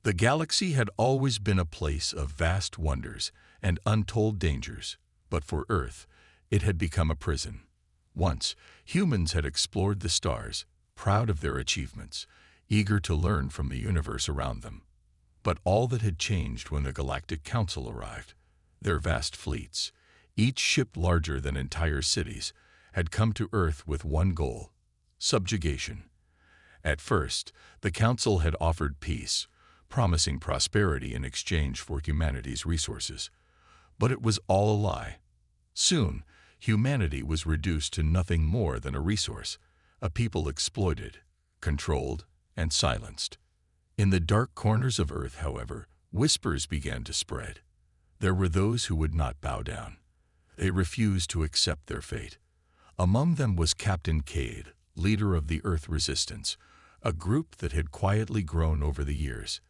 The galaxy had always been a place of vast wonders and untold dangers, but for Earth, it had become a prison. Once, humans had explored the stars, proud of their achievements, eager to learn from the universe around them. But all that had changed when the Galactic Council arrived. Their vast fleets, each ship larger than entire cities, had come to Earth with one goal: subjugation. At first, the Council had offered peace, promising prosperity in exchange for humanity's resources. But it was all a lie. Soon, humanity was reduced to nothing more than a resource, a people exploited, controlled, and silenced. In the dark corners of Earth, however, whispers began to spread. There were those who would not bow down. They refused to accept their fate. Among them was Captain Cade, leader of the Earth Resistance, a group that had quietly grown over the years,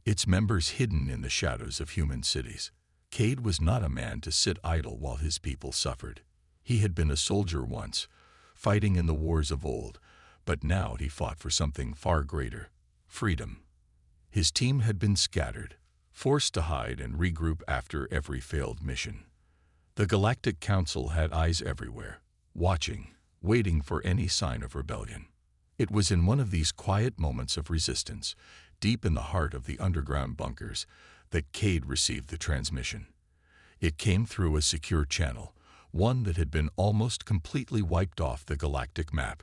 its members hidden in the shadows of human cities. Cade was not a man to sit idle while his people suffered. He had been a soldier once, fighting in the wars of old, but now he fought for something far greater: freedom. His team had been scattered, forced to hide and regroup after every failed mission. The Galactic Council had eyes everywhere, watching, waiting for any sign of rebellion. It was in one of these quiet moments of resistance, deep in the heart of the underground bunkers, that Cade received the transmission. It came through a secure channel, one that had been almost completely wiped off the galactic map.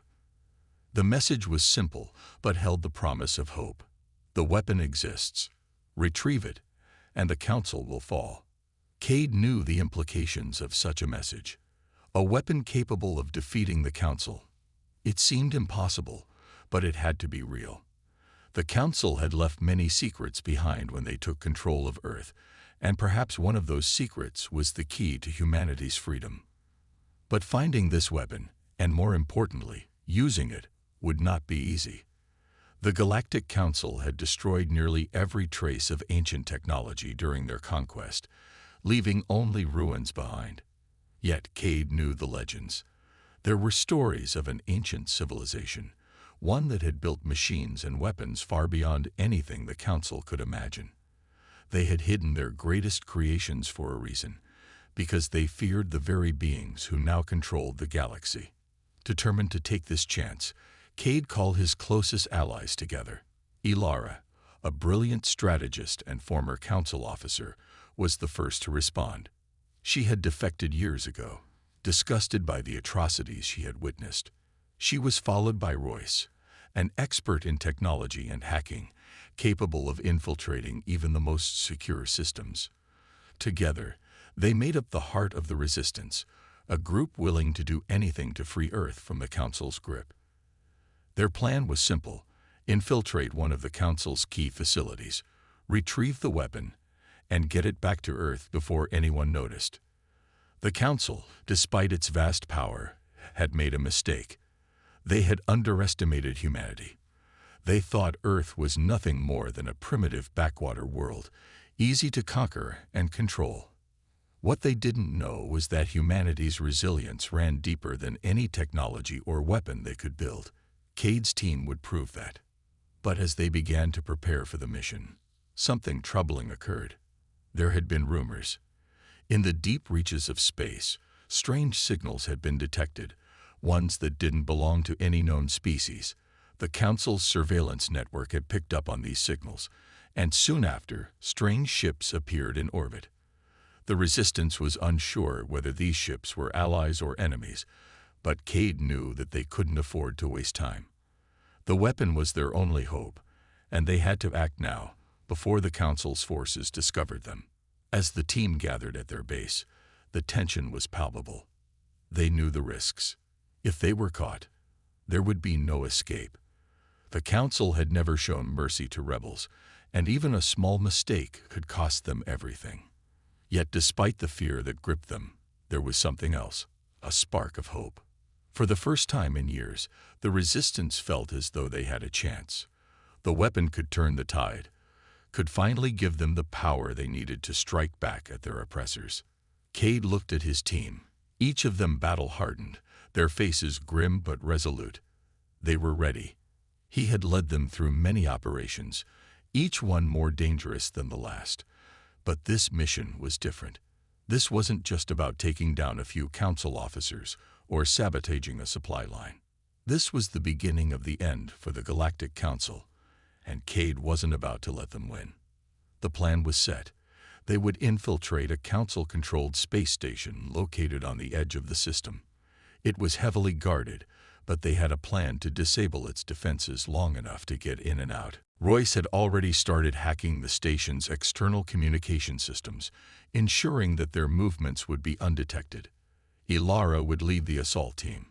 The message was simple, but held the promise of hope. The weapon exists. Retrieve it, and the Council will fall. Cade knew the implications of such a message. A weapon capable of defeating the Council. It seemed impossible, but it had to be real. The Council had left many secrets behind when they took control of Earth, and perhaps one of those secrets was the key to humanity's freedom. But finding this weapon, and more importantly, using it, would not be easy. The Galactic Council had destroyed nearly every trace of ancient technology during their conquest, leaving only ruins behind. Yet Cade knew the legends. There were stories of an ancient civilization, one that had built machines and weapons far beyond anything the Council could imagine. They had hidden their greatest creations for a reason, because they feared the very beings who now controlled the galaxy. Determined to take this chance, Cade called his closest allies together. Ilara, a brilliant strategist and former Council officer, was the first to respond. She had defected years ago, disgusted by the atrocities she had witnessed. She was followed by Royce, an expert in technology and hacking, capable of infiltrating even the most secure systems. Together, they made up the heart of the Resistance, a group willing to do anything to free Earth from the Council's grip. Their plan was simple: infiltrate one of the Council's key facilities, retrieve the weapon, and get it back to Earth before anyone noticed. The Council, despite its vast power, had made a mistake. They had underestimated humanity. They thought Earth was nothing more than a primitive backwater world, easy to conquer and control. What they didn't know was that humanity's resilience ran deeper than any technology or weapon they could build. Cade's team would prove that. But as they began to prepare for the mission, something troubling occurred. There had been rumors. In the deep reaches of space, strange signals had been detected, ones that didn't belong to any known species. The Council's surveillance network had picked up on these signals, and soon after, strange ships appeared in orbit. The Resistance was unsure whether these ships were allies or enemies, but Cade knew that they couldn't afford to waste time. The weapon was their only hope, and they had to act now, before the Council's forces discovered them. As the team gathered at their base, the tension was palpable. They knew the risks. If they were caught, there would be no escape. The Council had never shown mercy to rebels, and even a small mistake could cost them everything. Yet despite the fear that gripped them, there was something else, a spark of hope. For the first time in years, the Resistance felt as though they had a chance. The weapon could turn the tide, could finally give them the power they needed to strike back at their oppressors. Cade looked at his team, each of them battle-hardened, their faces grim but resolute. They were ready. He had led them through many operations, each one more dangerous than the last. But this mission was different. This wasn't just about taking down a few council officers or sabotaging a supply line. This was the beginning of the end for the Galactic Council, and Cade wasn't about to let them win. The plan was set. They would infiltrate a council-controlled space station located on the edge of the system. It was heavily guarded, but they had a plan to disable its defenses long enough to get in and out. Royce had already started hacking the station's external communication systems, ensuring that their movements would be undetected. Ilara would lead the assault team,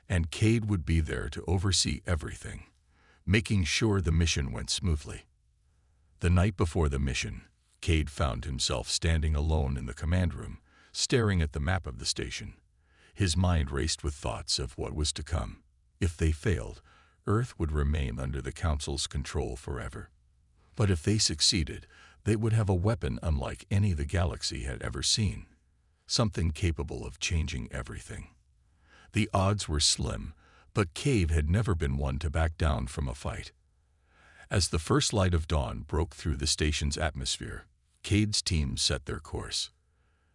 and Cade would be there to oversee everything, making sure the mission went smoothly. The night before the mission, Cade found himself standing alone in the command room, staring at the map of the station. His mind raced with thoughts of what was to come. If they failed, Earth would remain under the Council's control forever. But if they succeeded, they would have a weapon unlike any the galaxy had ever seen, something capable of changing everything. The odds were slim, but Cade had never been one to back down from a fight. As the first light of dawn broke through the station's atmosphere, Cade's team set their course.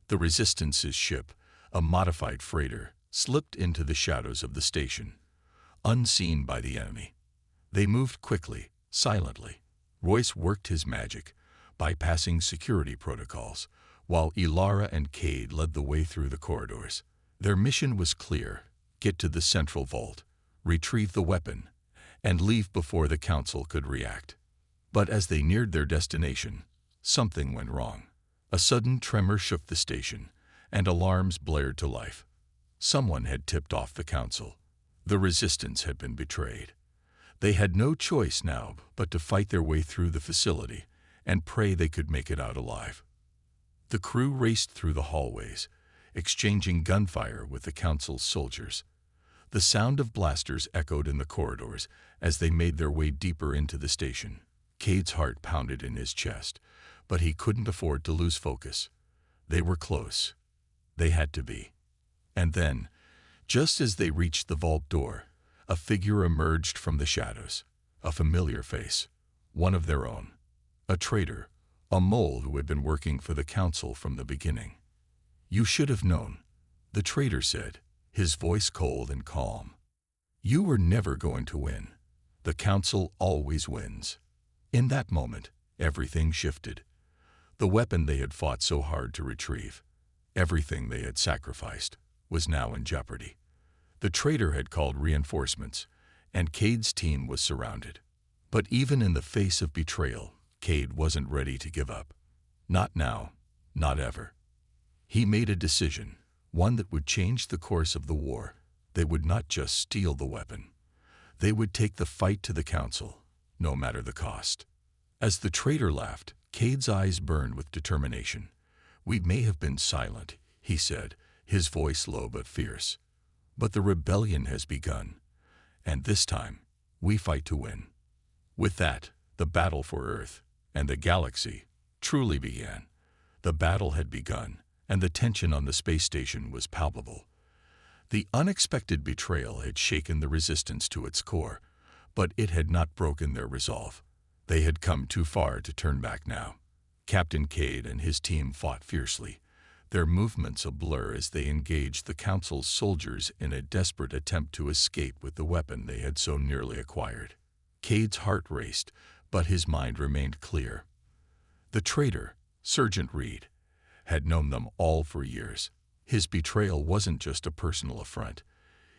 The Resistance's ship, a modified freighter, slipped into the shadows of the station, unseen by the enemy. They moved quickly, silently. Royce worked his magic, bypassing security protocols, while Ilara and Cade led the way through the corridors. Their mission was clear: get to the central vault, retrieve the weapon, and leave before the Council could react. But as they neared their destination, something went wrong. A sudden tremor shook the station, and alarms blared to life. Someone had tipped off the Council. The Resistance had been betrayed. They had no choice now but to fight their way through the facility and pray they could make it out alive. The crew raced through the hallways, exchanging gunfire with the Council's soldiers. The sound of blasters echoed in the corridors as they made their way deeper into the station. Cade's heart pounded in his chest, but he couldn't afford to lose focus. They were close. They had to be. And then, just as they reached the vault door, a figure emerged from the shadows. A familiar face, one of their own. A traitor, a mole who had been working for the Council from the beginning. "You should have known," the traitor said, his voice cold and calm. "You were never going to win. The Council always wins." In that moment, everything shifted. The weapon they had fought so hard to retrieve, everything they had sacrificed, was now in jeopardy. The traitor had called reinforcements, and Cade's team was surrounded. But even in the face of betrayal, Cade wasn't ready to give up. Not now, not ever. He made a decision, one that would change the course of the war. They would not just steal the weapon. They would take the fight to the Council, no matter the cost. As the traitor laughed, Cade's eyes burned with determination. "We may have been silent," he said, his voice low but fierce. "But the rebellion has begun, and this time, we fight to win." With that, the battle for Earth and the galaxy truly began. The battle had begun, and the tension on the space station was palpable. The unexpected betrayal had shaken the Resistance to its core, but it had not broken their resolve. They had come too far to turn back now. Captain Cade and his team fought fiercely, their movements a blur as they engaged the Council's soldiers in a desperate attempt to escape with the weapon they had so nearly acquired. Cade's heart raced, but his mind remained clear. The traitor, Sergeant Reed, had known them all for years. His betrayal wasn't just a personal affront.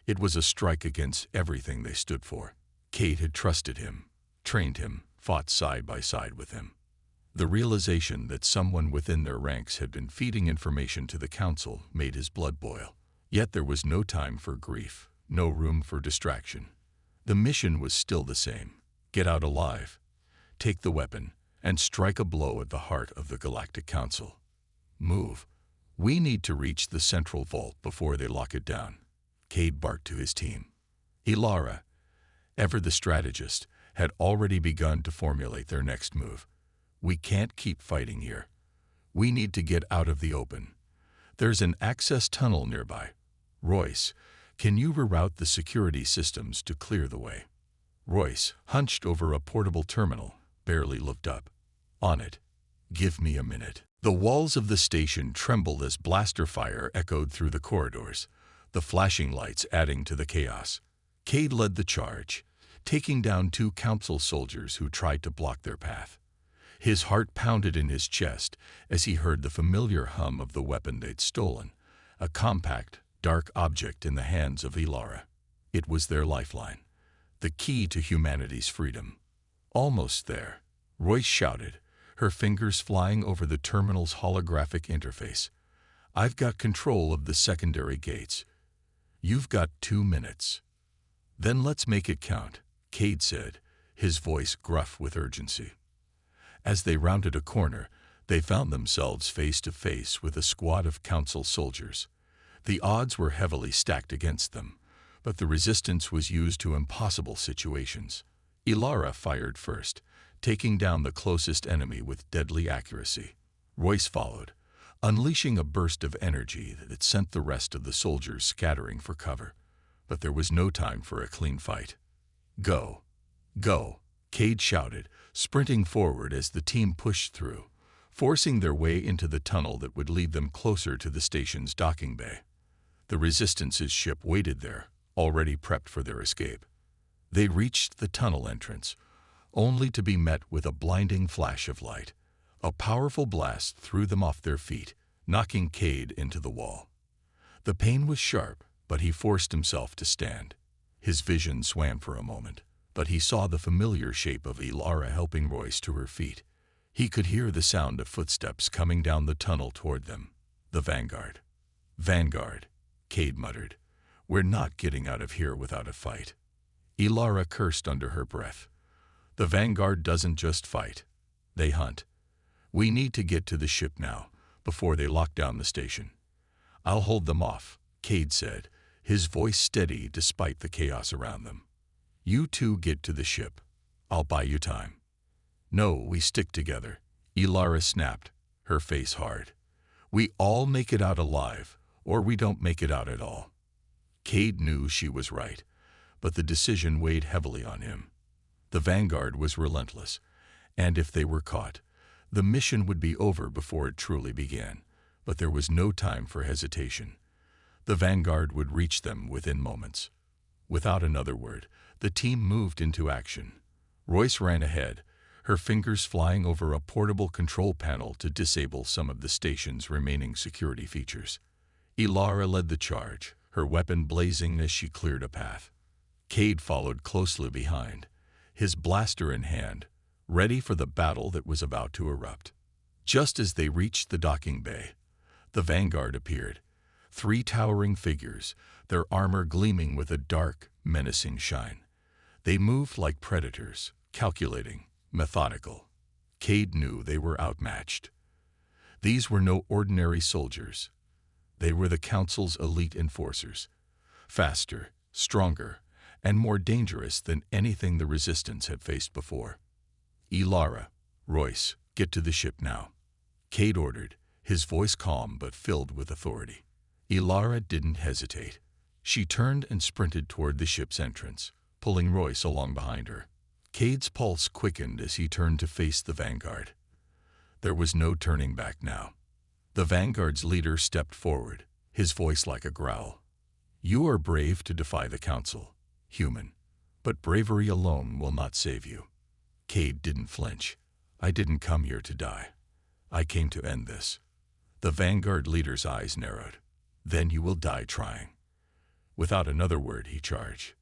It was a strike against everything they stood for. Cade had trusted him, trained him, fought side by side with him. The realization that someone within their ranks had been feeding information to the Council made his blood boil. Yet there was no time for grief, no room for distraction. The mission was still the same: get out alive, take the weapon, and strike a blow at the heart of the Galactic Council. "Move. We need to reach the central vault before they lock it down," Cade barked to his team. Ilara, ever the strategist, had already begun to formulate their next move. "We can't keep fighting here. We need to get out of the open. There's an access tunnel nearby. Royce, can you reroute the security systems to clear the way?" Royce, hunched over a portable terminal, barely looked up. On it. Give me a minute. The walls of the station trembled as blaster fire echoed through the corridors, the flashing lights adding to the chaos. Cade led the charge, taking down 2 council soldiers who tried to block their path. His heart pounded in his chest as he heard the familiar hum of the weapon they'd stolen, a compact, dark object in the hands of Ilara. It was their lifeline, the key to humanity's freedom. Almost there, Royce shouted, her fingers flying over the terminal's holographic interface. I've got control of the secondary gates. You've got 2 minutes. Then let's make it count, Cade said, his voice gruff with urgency. As they rounded a corner, they found themselves face to face with a squad of council soldiers. The odds were heavily stacked against them, but the resistance was used to impossible situations. Ilara fired first, taking down the closest enemy with deadly accuracy. Royce followed, unleashing a burst of energy that sent the rest of the soldiers scattering for cover. But there was no time for a clean fight. Go! Go! Cade shouted, sprinting forward as the team pushed through, forcing their way into the tunnel that would lead them closer to the station's docking bay. The Resistance's ship waited there, already prepped for their escape. They reached the tunnel entrance, only to be met with a blinding flash of light. A powerful blast threw them off their feet, knocking Cade into the wall. The pain was sharp, but he forced himself to stand. His vision swam for a moment, but he saw the familiar shape of Ilara helping Royce to her feet. He could hear the sound of footsteps coming down the tunnel toward them. The Vanguard. Vanguard, Cade muttered. We're not getting out of here without a fight. Ilara cursed under her breath. The Vanguard doesn't just fight. They hunt. We need to get to the ship now, before they lock down the station. I'll hold them off, Cade said, his voice steady despite the chaos around them. You two get to the ship. I'll buy you time. No, we stick together, Ilara snapped, her face hard. We all make it out alive, or we don't make it out at all. Cade knew she was right, but the decision weighed heavily on him. The Vanguard was relentless, and if they were caught, the mission would be over before it truly began. But there was no time for hesitation. The Vanguard would reach them within moments. Without another word, the team moved into action. Royce ran ahead, her fingers flying over a portable control panel to disable some of the station's remaining security features. Ilara led the charge, her weapon blazing as she cleared a path. Cade followed closely behind, his blaster in hand, ready for the battle that was about to erupt. Just as they reached the docking bay, the Vanguard appeared, 3 towering figures, their armor gleaming with a dark, menacing shine. They moved like predators, calculating, methodical. Cade knew they were outmatched. These were no ordinary soldiers. They were the Council's elite enforcers, faster, stronger, and more dangerous than anything the Resistance had faced before. Ilara, Royce, get to the ship now, Cade ordered, his voice calm but filled with authority. Ilara didn't hesitate. She turned and sprinted toward the ship's entrance, pulling Royce along behind her. Cade's pulse quickened as he turned to face the Vanguard. There was no turning back now. The Vanguard's leader stepped forward, his voice like a growl. You are brave to defy the Council, human, but bravery alone will not save you. Cade didn't flinch. I didn't come here to die. I came to end this. The Vanguard leader's eyes narrowed. Then you will die trying. Without another word, he charged.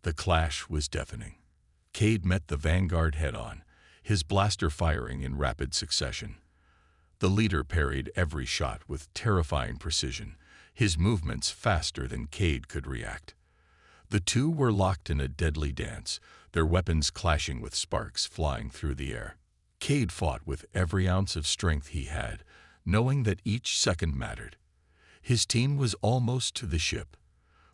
The clash was deafening. Cade met the Vanguard head-on, his blaster firing in rapid succession. The leader parried every shot with terrifying precision, his movements faster than Cade could react. The two were locked in a deadly dance, their weapons clashing with sparks flying through the air. Cade fought with every ounce of strength he had, knowing that each second mattered. His team was almost to the ship,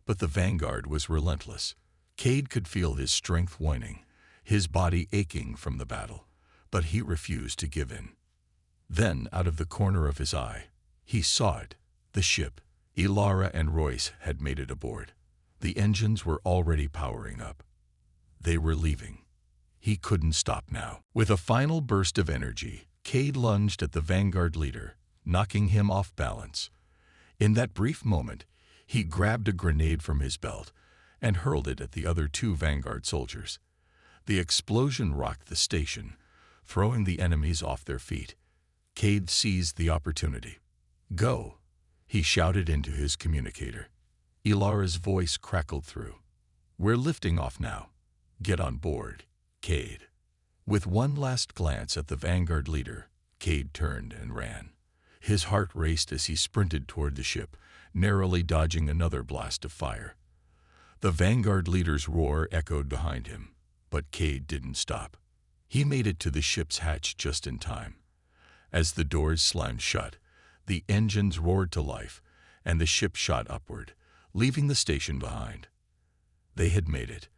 but the Vanguard was relentless. Cade could feel his strength waning, his body aching from the battle, but he refused to give in. Then, out of the corner of his eye, he saw it, the ship. Ilara and Royce had made it aboard. The engines were already powering up. They were leaving. He couldn't stop now. With a final burst of energy, Cade lunged at the Vanguard leader, knocking him off balance. In that brief moment, he grabbed a grenade from his belt and hurled it at the other two Vanguard soldiers. The explosion rocked the station, throwing the enemies off their feet. Cade seized the opportunity. "Go," he shouted into his communicator. Ilara's voice crackled through. "We're lifting off now. Get on board, Cade." With one last glance at the Vanguard leader, Cade turned and ran. His heart raced as he sprinted toward the ship, narrowly dodging another blast of fire. The Vanguard leader's roar echoed behind him, but Cade didn't stop. He made it to the ship's hatch just in time. As the doors slammed shut, the engines roared to life, and the ship shot upward, leaving the station behind. They had made it,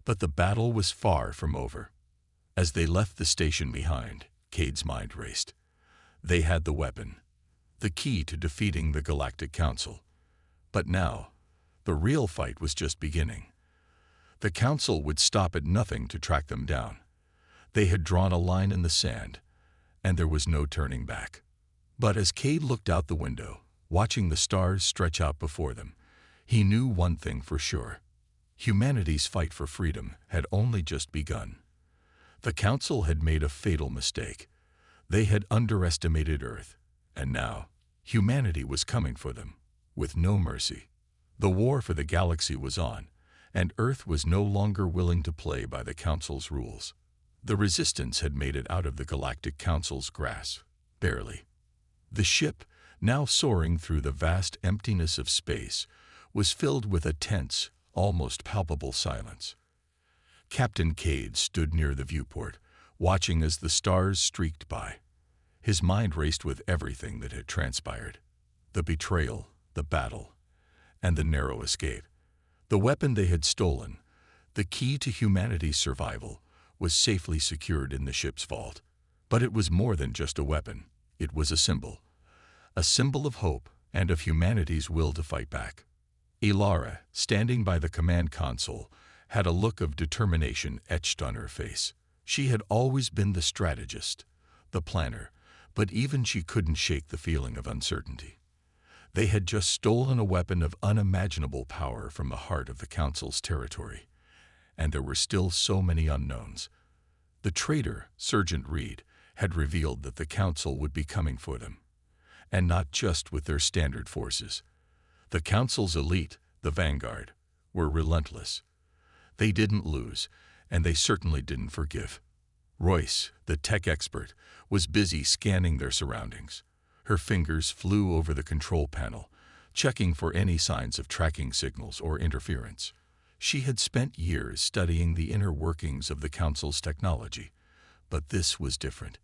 but the battle was far from over. As they left the station behind, Cade's mind raced. They had the weapon, the key to defeating the Galactic Council. But now, the real fight was just beginning. The Council would stop at nothing to track them down. They had drawn a line in the sand, and there was no turning back. But as Cade looked out the window, watching the stars stretch out before them, he knew one thing for sure. Humanity's fight for freedom had only just begun. The Council had made a fatal mistake. They had underestimated Earth, and now humanity was coming for them, with no mercy. The war for the galaxy was on, and Earth was no longer willing to play by the Council's rules. The Resistance had made it out of the Galactic Council's grasp, barely. The ship, now soaring through the vast emptiness of space, was filled with a tense, almost palpable silence. Captain Cade stood near the viewport, watching as the stars streaked by. His mind raced with everything that had transpired. The betrayal, the battle, and the narrow escape. The weapon they had stolen, the key to humanity's survival, was safely secured in the ship's vault. But it was more than just a weapon. It was a symbol of hope and of humanity's will to fight back. Ilara, standing by the command console, had a look of determination etched on her face. She had always been the strategist, the planner, but even she couldn't shake the feeling of uncertainty. They had just stolen a weapon of unimaginable power from the heart of the Council's territory, and there were still so many unknowns. The traitor, Sergeant Reed, had revealed that the Council would be coming for them, and not just with their standard forces. The Council's elite, the Vanguard, were relentless. They didn't lose, and they certainly didn't forgive. Royce, the tech expert, was busy scanning their surroundings. Her fingers flew over the control panel, checking for any signs of tracking signals or interference. She had spent years studying the inner workings of the Council's technology, but this was different.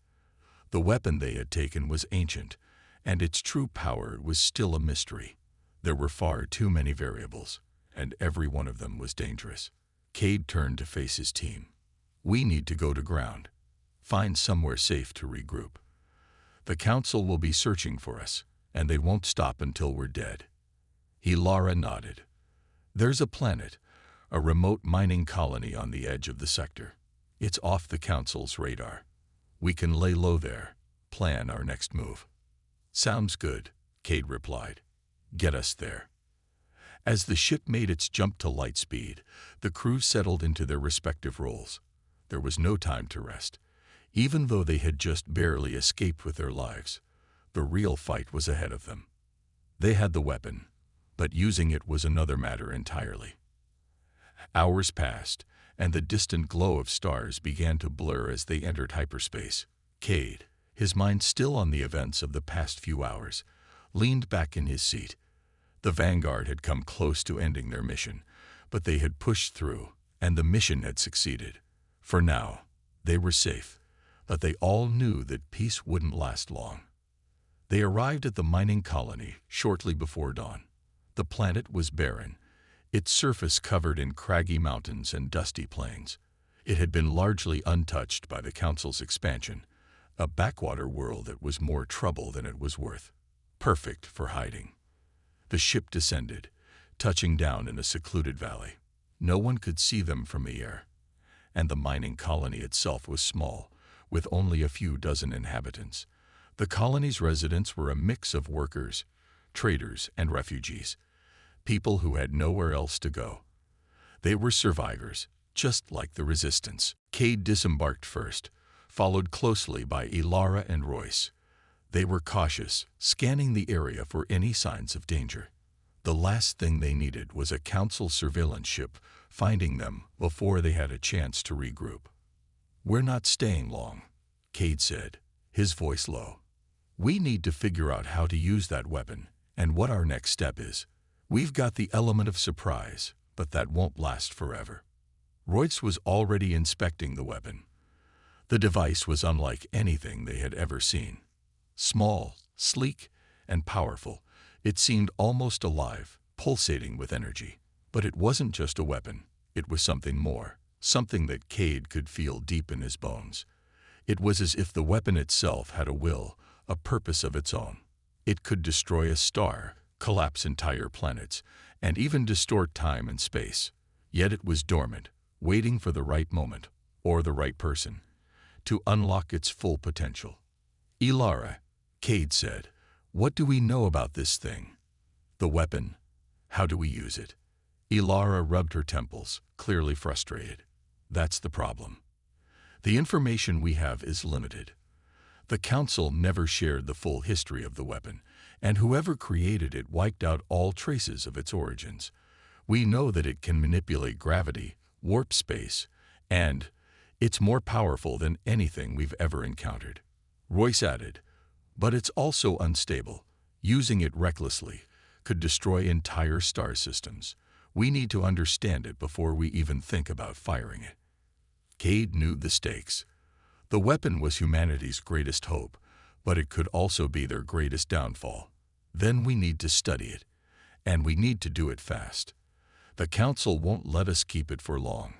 The weapon they had taken was ancient, and its true power was still a mystery. There were far too many variables, and every one of them was dangerous. Cade turned to face his team. "We need to go to ground. Find somewhere safe to regroup. The Council will be searching for us, and they won't stop until we're dead." Ilara nodded. "There's a planet, a remote mining colony on the edge of the sector. It's off the Council's radar. We can lay low there, plan our next move." "Sounds good," Cade replied. "Get us there." As the ship made its jump to light speed, the crew settled into their respective roles. There was no time to rest. Even though they had just barely escaped with their lives, the real fight was ahead of them. They had the weapon, but using it was another matter entirely. Hours passed, and the distant glow of stars began to blur as they entered hyperspace. Cade, his mind still on the events of the past few hours, leaned back in his seat. The Vanguard had come close to ending their mission, but they had pushed through, and the mission had succeeded. For now, they were safe, but they all knew that peace wouldn't last long. They arrived at the mining colony shortly before dawn. The planet was barren, its surface covered in craggy mountains and dusty plains. It had been largely untouched by the Council's expansion, a backwater world that was more trouble than it was worth. Perfect for hiding. The ship descended, touching down in a secluded valley. No one could see them from the air, and the mining colony itself was small, with only a few dozen inhabitants. The colony's residents were a mix of workers, traders, and refugees, people who had nowhere else to go. They were survivors, just like the Resistance. Cade disembarked first, followed closely by Ilara and Royce. They were cautious, scanning the area for any signs of danger. The last thing they needed was a Council surveillance ship finding them before they had a chance to regroup. "We're not staying long," Cade said, his voice low. "We need to figure out how to use that weapon and what our next step is. We've got the element of surprise, but that won't last forever." Royce was already inspecting the weapon. The device was unlike anything they had ever seen. Small, sleek, and powerful, it seemed almost alive, pulsating with energy. But it wasn't just a weapon. It was something more, something that Cade could feel deep in his bones. It was as if the weapon itself had a will, a purpose of its own. It could destroy a star, collapse entire planets, and even distort time and space. Yet it was dormant, waiting for the right moment, or the right person, to unlock its full potential. "Ilara," Cade said, "what do we know about this thing? The weapon? How do we use it?" Ilara rubbed her temples, clearly frustrated. "That's the problem. The information we have is limited. The Council never shared the full history of the weapon, and whoever created it wiped out all traces of its origins. We know that it can manipulate gravity, warp space, and it's more powerful than anything we've ever encountered." Royce added, "But it's also unstable. Using it recklessly could destroy entire star systems. We need to understand it before we even think about firing it." Cade knew the stakes. The weapon was humanity's greatest hope, but it could also be their greatest downfall. Then we need to study it, and we need to do it fast. The Council won't let us keep it for long.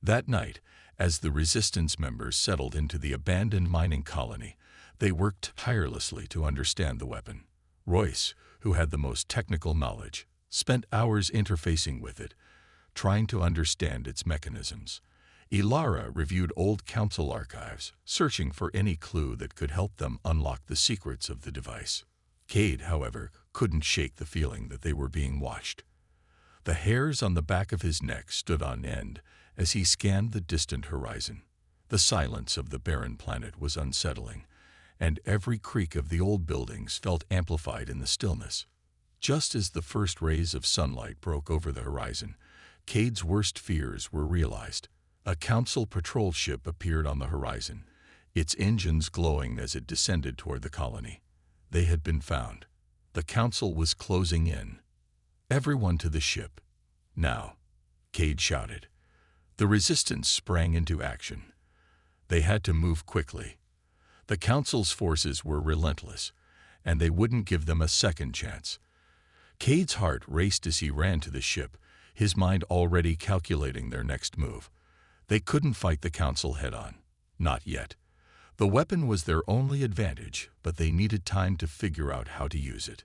That night, as the Resistance members settled into the abandoned mining colony, they worked tirelessly to understand the weapon. Royce, who had the most technical knowledge, spent hours interfacing with it, trying to understand its mechanisms. Ilara reviewed old Council archives, searching for any clue that could help them unlock the secrets of the device. Cade, however, couldn't shake the feeling that they were being watched. The hairs on the back of his neck stood on end as he scanned the distant horizon. The silence of the barren planet was unsettling, and every creak of the old buildings felt amplified in the stillness. Just as the first rays of sunlight broke over the horizon, Cade's worst fears were realized. A Council patrol ship appeared on the horizon, its engines glowing as it descended toward the colony. They had been found. The Council was closing in. "Everyone to the ship. Now," Cade shouted. The Resistance sprang into action. They had to move quickly. The Council's forces were relentless, and they wouldn't give them a second chance. Cade's heart raced as he ran to the ship, his mind already calculating their next move. They couldn't fight the Council head-on. Not yet. The weapon was their only advantage, but they needed time to figure out how to use it.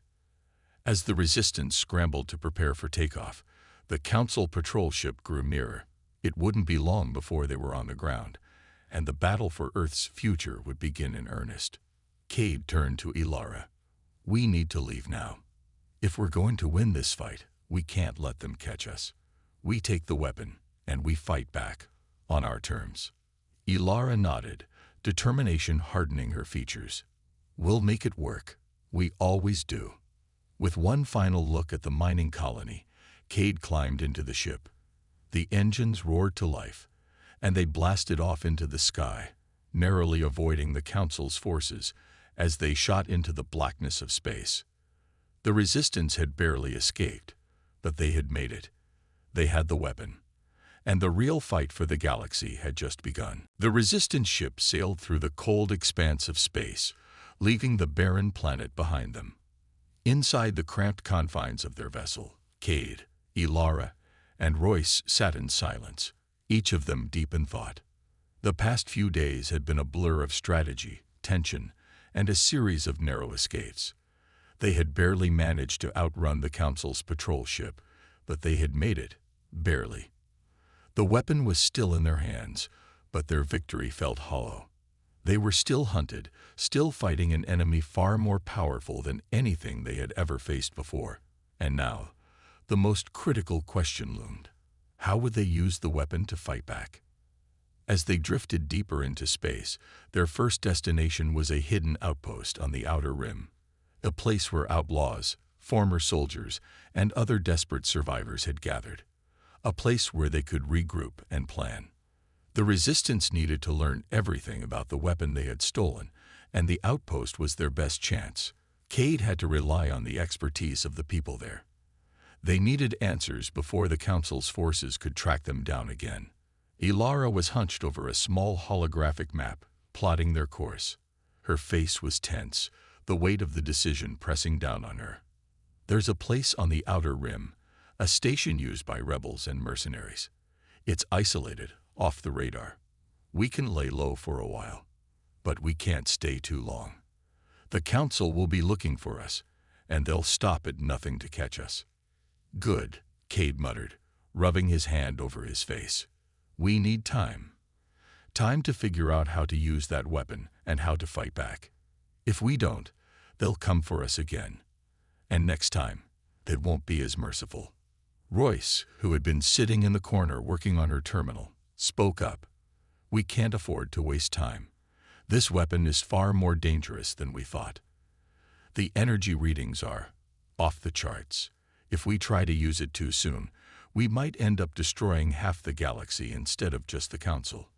As the Resistance scrambled to prepare for takeoff, the Council patrol ship grew nearer. It wouldn't be long before they were on the ground, and the battle for Earth's future would begin in earnest. Cade turned to Ilara. "We need to leave now. If we're going to win this fight, we can't let them catch us. We take the weapon, and we fight back, on our terms." Ilara nodded, determination hardening her features. "We'll make it work. We always do." With one final look at the mining colony, Cade climbed into the ship. The engines roared to life, and they blasted off into the sky, narrowly avoiding the Council's forces as they shot into the blackness of space. The Resistance had barely escaped, but they had made it. They had the weapon, and the real fight for the galaxy had just begun. The Resistance ship sailed through the cold expanse of space, leaving the barren planet behind them. Inside the cramped confines of their vessel, Cade, Ilara, and Royce sat in silence, each of them deep in thought. The past few days had been a blur of strategy, tension, and a series of narrow escapes. They had barely managed to outrun the Council's patrol ship, but they had made it, barely. The weapon was still in their hands, but their victory felt hollow. They were still hunted, still fighting an enemy far more powerful than anything they had ever faced before. And now, the most critical question loomed. How would they use the weapon to fight back? As they drifted deeper into space, their first destination was a hidden outpost on the outer rim, a place where outlaws, former soldiers, and other desperate survivors had gathered, a place where they could regroup and plan. The resistance needed to learn everything about the weapon they had stolen, and the outpost was their best chance. Cade had to rely on the expertise of the people there. They needed answers before the Council's forces could track them down again. Ilara was hunched over a small holographic map, plotting their course. Her face was tense, the weight of the decision pressing down on her. There's a place on the outer rim, a station used by rebels and mercenaries. It's isolated, off the radar. We can lay low for a while, but we can't stay too long. The Council will be looking for us, and they'll stop at nothing to catch us. Good, Cade muttered, rubbing his hand over his face. We need time. Time to figure out how to use that weapon and how to fight back. If we don't, they'll come for us again. And next time, they won't be as merciful. Royce, who had been sitting in the corner working on her terminal, spoke up. We can't afford to waste time. This weapon is far more dangerous than we thought. The energy readings are off the charts. If we try to use it too soon, we might end up destroying half the galaxy instead of just the Council.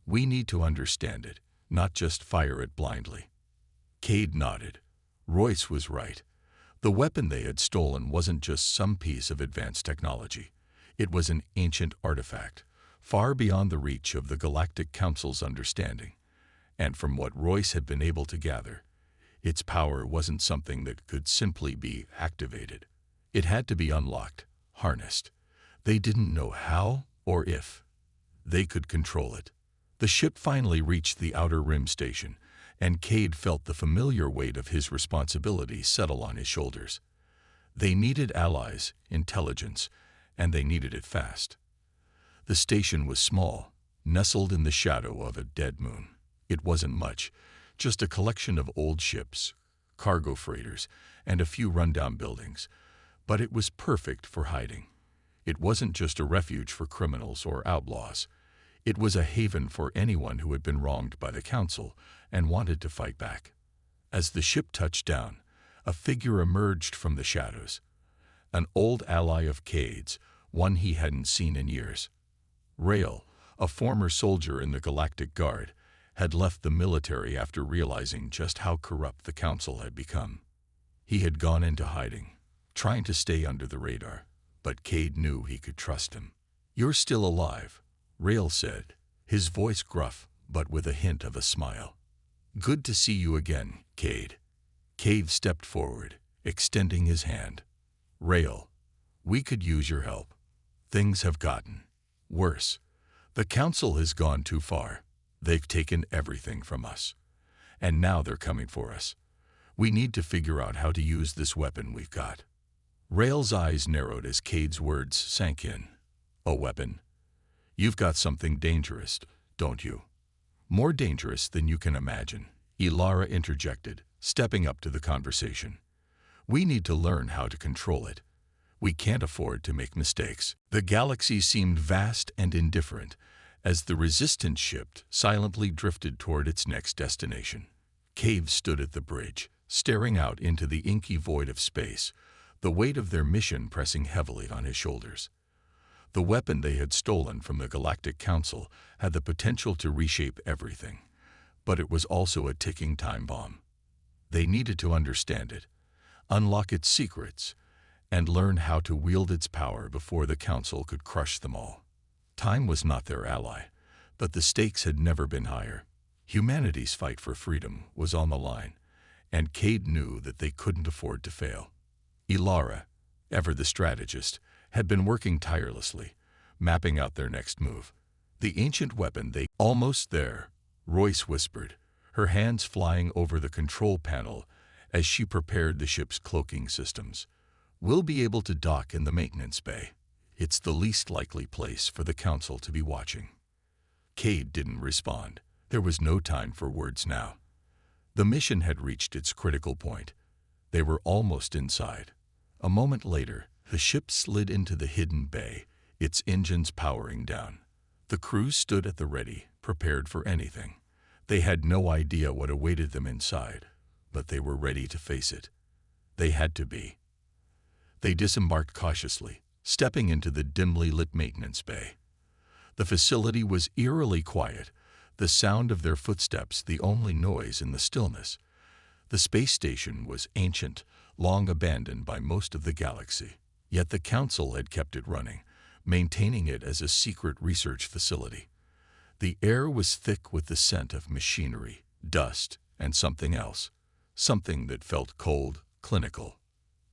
We need to understand it, not just fire it blindly. Cade nodded. Royce was right. The weapon they had stolen wasn't just some piece of advanced technology. It was an ancient artifact, far beyond the reach of the Galactic Council's understanding. And from what Royce had been able to gather, its power wasn't something that could simply be activated. It had to be unlocked, harnessed. They didn't know how or if they could control it. The ship finally reached the outer rim station, and Cade felt the familiar weight of his responsibility settle on his shoulders. They needed allies, intelligence, and they needed it fast. The station was small, nestled in the shadow of a dead moon. It wasn't much, just a collection of old ships, cargo freighters, and a few rundown buildings. But it was perfect for hiding. It wasn't just a refuge for criminals or outlaws. It was a haven for anyone who had been wronged by the Council and wanted to fight back. As the ship touched down, a figure emerged from the shadows. An old ally of Cade's, one he hadn't seen in years. Rael, a former soldier in the Galactic Guard, had left the military after realizing just how corrupt the Council had become. He had gone into hiding, trying to stay under the radar, but Cade knew he could trust him. "You're still alive," Rael said, his voice gruff but with a hint of a smile. "Good to see you again, Cade." Cade stepped forward, extending his hand. "Rael, we could use your help. Things have gotten worse. The Council has gone too far. They've taken everything from us. And now they're coming for us. We need to figure out how to use this weapon we've got." Rael's eyes narrowed as Cade's words sank in. "A weapon? You've got something dangerous, don't you?" "More dangerous than you can imagine," Ilara interjected, stepping up to the conversation. "We need to learn how to control it. We can't afford to make mistakes." The galaxy seemed vast and indifferent as the resistance ship silently drifted toward its next destination. Cade stood at the bridge, staring out into the inky void of space, the weight of their mission pressing heavily on his shoulders. The weapon they had stolen from the Galactic Council had the potential to reshape everything, but it was also a ticking time bomb. They needed to understand it, unlock its secrets, and learn how to wield its power before the Council could crush them all. Time was not their ally, but the stakes had never been higher. Humanity's fight for freedom was on the line, and Cade knew that they couldn't afford to fail. Ilara, ever the strategist, had been working tirelessly, mapping out their next move. The ancient weapon they almost there, Royce whispered, her hands flying over the control panel as she prepared the ship's cloaking systems. "We'll be able to dock in the maintenance bay. It's the least likely place for the Council to be watching. Cade didn't respond. There was no time for words now. The mission had reached its critical point. They were almost inside. A moment later, the ship slid into the hidden bay, its engines powering down. The crew stood at the ready, prepared for anything. They had no idea what awaited them inside, but they were ready to face it. They had to be. They disembarked cautiously, stepping into the dimly lit maintenance bay. The facility was eerily quiet, the sound of their footsteps the only noise in the stillness. The space station was ancient, long abandoned by most of the galaxy, yet the Council had kept it running, maintaining it as a secret research facility. The air was thick with the scent of machinery, dust, and something else, something that felt cold, clinical.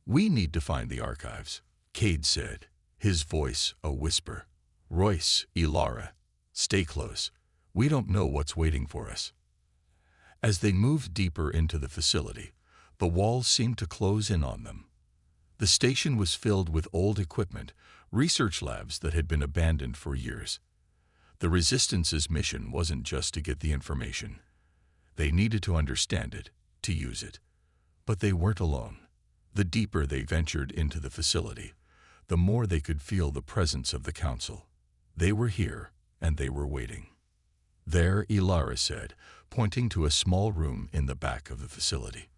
"We need to find the archives," Cade said, his voice a whisper. "Royce, Ilara, stay close. We don't know what's waiting for us." As they moved deeper into the facility, the walls seemed to close in on them. The station was filled with old equipment, research labs that had been abandoned for years. The Resistance's mission wasn't just to get the information. They needed to understand it, to use it. But they weren't alone. The deeper they ventured into the facility, the more they could feel the presence of the Council. They were here, and they were waiting. "There," Ilara said, pointing to a small room in the back of the facility.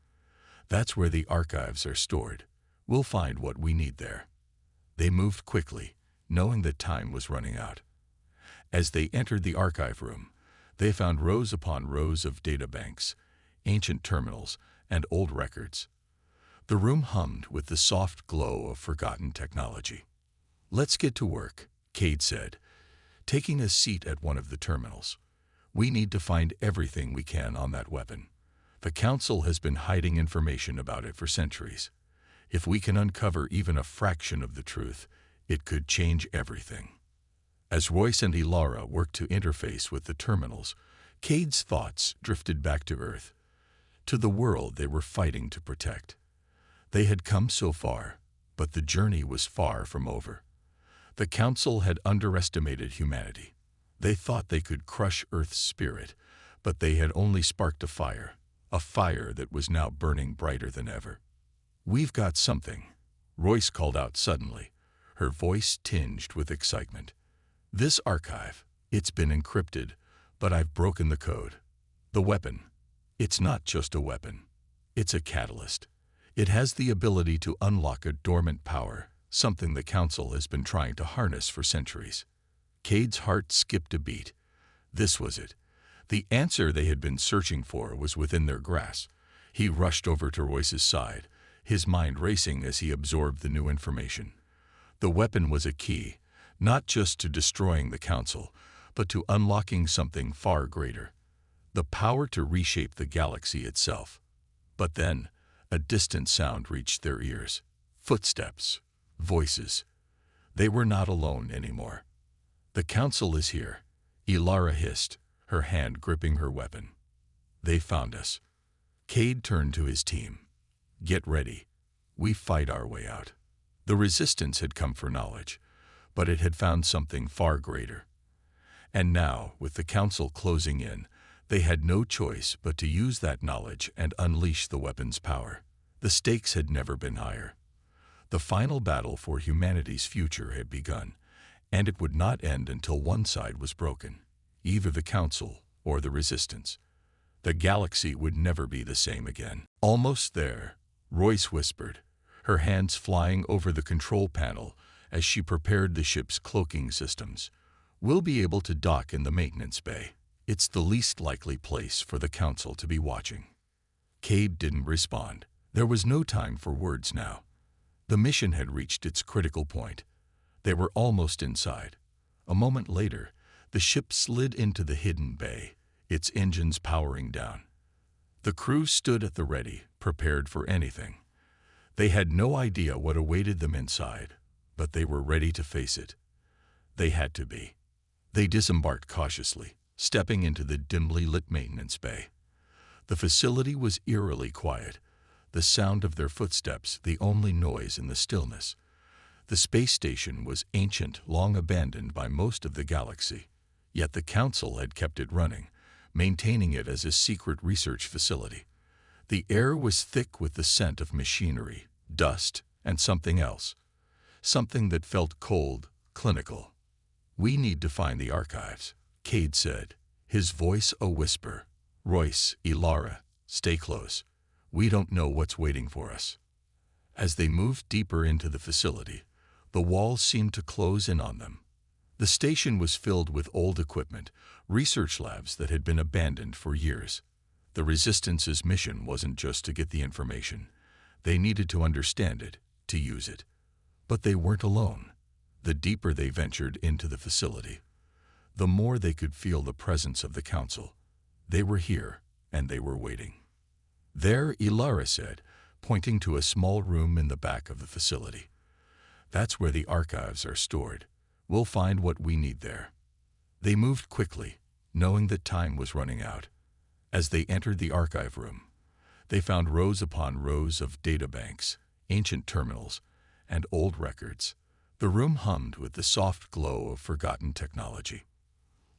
"That's where the archives are stored. We'll find what we need there." They moved quickly, knowing that time was running out. As they entered the archive room, they found rows upon rows of databanks, ancient terminals, and old records. The room hummed with the soft glow of forgotten technology. "Let's get to work," Cade said, taking a seat at one of the terminals. "We need to find everything we can on that weapon. The Council has been hiding information about it for centuries. If we can uncover even a fraction of the truth, it could change everything." As Royce and Ilara worked to interface with the terminals, Cade's thoughts drifted back to Earth, to the world they were fighting to protect. They had come so far, but the journey was far from over. The Council had underestimated humanity. They thought they could crush Earth's spirit, but they had only sparked a fire that was now burning brighter than ever. "We've got something," Royce called out suddenly, her voice tinged with excitement. "This archive, it's been encrypted, but I've broken the code. The weapon, it's not just a weapon. It's a catalyst. It has the ability to unlock a dormant power, something the Council has been trying to harness for centuries." Cade's heart skipped a beat. This was it. The answer they had been searching for was within their grasp. He rushed over to Royce's side, his mind racing as he absorbed the new information. The weapon was a key, not just to destroying the Council, but to unlocking something far greater. The power to reshape the galaxy itself. But then, a distant sound reached their ears. Footsteps. Voices. They were not alone anymore. "The Council is here," Ilara hissed, her hand gripping her weapon. "They found us." Cade turned to his team. "Get ready. We fight our way out." The Resistance had come for knowledge, but it had found something far greater. And now, with the Council closing in, they had no choice but to use that knowledge and unleash the weapon's power. The stakes had never been higher. The final battle for humanity's future had begun, and it would not end until one side was broken, either the Council or the Resistance. The galaxy would never be the same again. "Almost there," Royce whispered, her hands flying over the control panel as she prepared the ship's cloaking systems. "We'll be able to dock in the maintenance bay. It's the least likely place for the Council to be watching." Cade didn't respond. There was no time for words now. The mission had reached its critical point. They were almost inside. A moment later, the ship slid into the hidden bay, its engines powering down. The crew stood at the ready, prepared for anything. They had no idea what awaited them inside, but they were ready to face it. They had to be. They disembarked cautiously, stepping into the dimly lit maintenance bay. The facility was eerily quiet, the sound of their footsteps the only noise in the stillness. The space station was ancient, long abandoned by most of the galaxy, yet the Council had kept it running, maintaining it as a secret research facility. The air was thick with the scent of machinery, dust, and something else. Something that felt cold, clinical. "We need to find the archives," Cade said, his voice a whisper. "Royce, Ilara, stay close. We don't know what's waiting for us." As they moved deeper into the facility, the walls seemed to close in on them. The station was filled with old equipment, research labs that had been abandoned for years. The Resistance's mission wasn't just to get the information. They needed to understand it, to use it. But they weren't alone. The deeper they ventured into the facility, the more they could feel the presence of the Council. They were here, and they were waiting. "There," Ilara said, pointing to a small room in the back of the facility. "That's where the archives are stored. We'll find what we need there." They moved quickly, knowing that time was running out. As they entered the archive room, they found rows upon rows of databanks, ancient terminals, and old records. The room hummed with the soft glow of forgotten technology.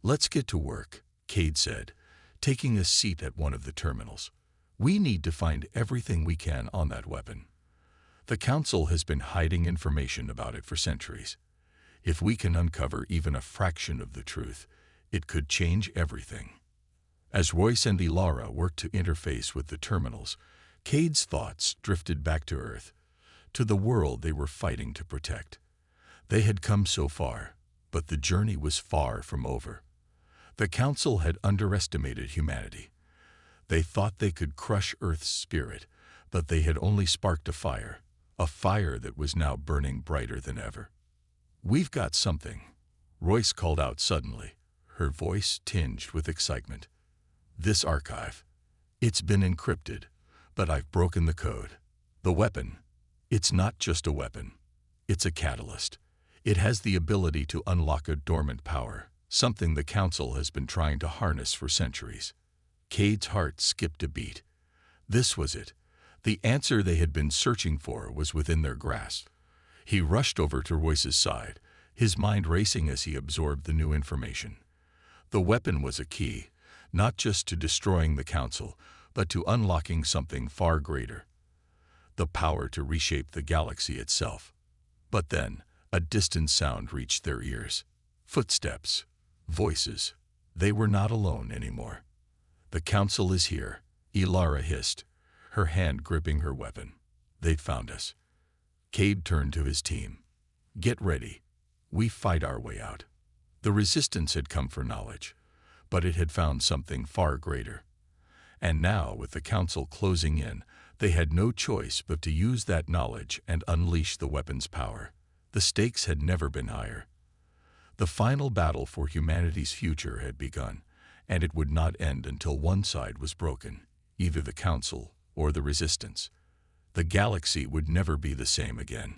"Let's get to work," Cade said, taking a seat at one of the terminals. "We need to find everything we can on that weapon. The Council has been hiding information about it for centuries. If we can uncover even a fraction of the truth, it could change everything." As Royce and Ilara worked to interface with the terminals, Cade's thoughts drifted back to Earth, to the world they were fighting to protect. They had come so far, but the journey was far from over. The Council had underestimated humanity. They thought they could crush Earth's spirit, but they had only sparked a fire that was now burning brighter than ever. "We've got something," Royce called out suddenly, her voice tinged with excitement. "This archive. It's been encrypted, but I've broken the code. The weapon. It's not just a weapon. It's a catalyst. It has the ability to unlock a dormant power, something the Council has been trying to harness for centuries." Cade's heart skipped a beat. This was it. The answer they had been searching for was within their grasp. He rushed over to Royce's side, his mind racing as he absorbed the new information. The weapon was a key, not just to destroying the Council, but to unlocking something far greater. The power to reshape the galaxy itself. But then, a distant sound reached their ears. Footsteps. Voices. They were not alone anymore. "The Council is here," Ilara hissed, her hand gripping her weapon. "They've found us." Cade turned to his team. "Get ready. We fight our way out." The Resistance had come for knowledge, but it had found something far greater. And now, with the Council closing in, they had no choice but to use that knowledge and unleash the weapon's power. The stakes had never been higher. The final battle for humanity's future had begun, and it would not end until one side was broken, either the Council or the Resistance. The galaxy would never be the same again.